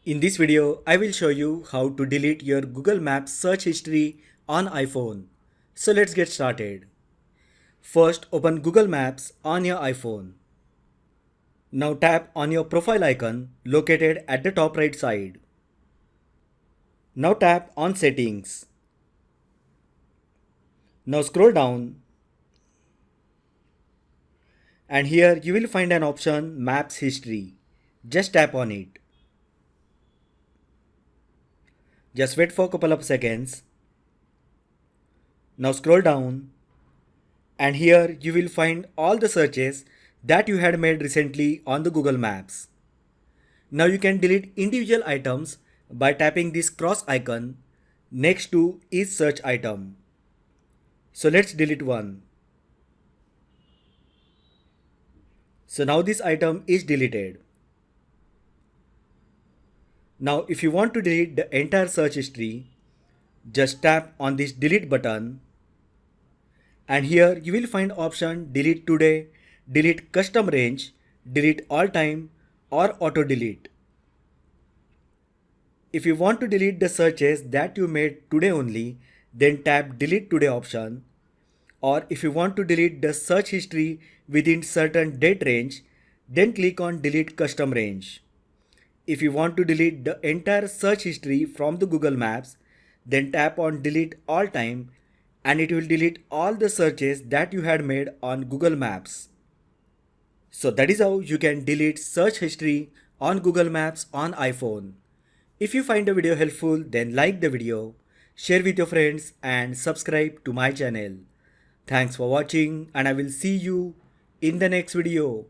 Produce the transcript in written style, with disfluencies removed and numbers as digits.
In this video, I will show you how to delete your Google Maps search history on iPhone. So let's get started. First, open Google Maps on your iPhone. Now tap on your profile icon located at the top right side. Now tap on Settings. Now scroll down and here you will find an option Maps History. Just tap on it. Just wait for a couple of seconds. Now scroll down and here you will find all the searches that you had made recently on the Google Maps. Now you can delete individual items by tapping this cross icon next to each search item. So let's delete one. So now this item is deleted. Now if you want to delete the entire search history, just tap on this delete button and here you will find option delete today, delete custom range, delete all time or auto delete. If you want to delete the searches that you made today only, then tap delete today option. Or if you want to delete the search history within certain date range, then click on delete custom range. If you want to delete the entire search history from the Google Maps, then tap on delete all time and it will delete all the searches that you had made on Google Maps. So that is how you can delete search history on Google Maps on iPhone. If you find the video helpful, then like the video, share with your friends and subscribe to my channel. Thanks for watching and I will see you in the next video.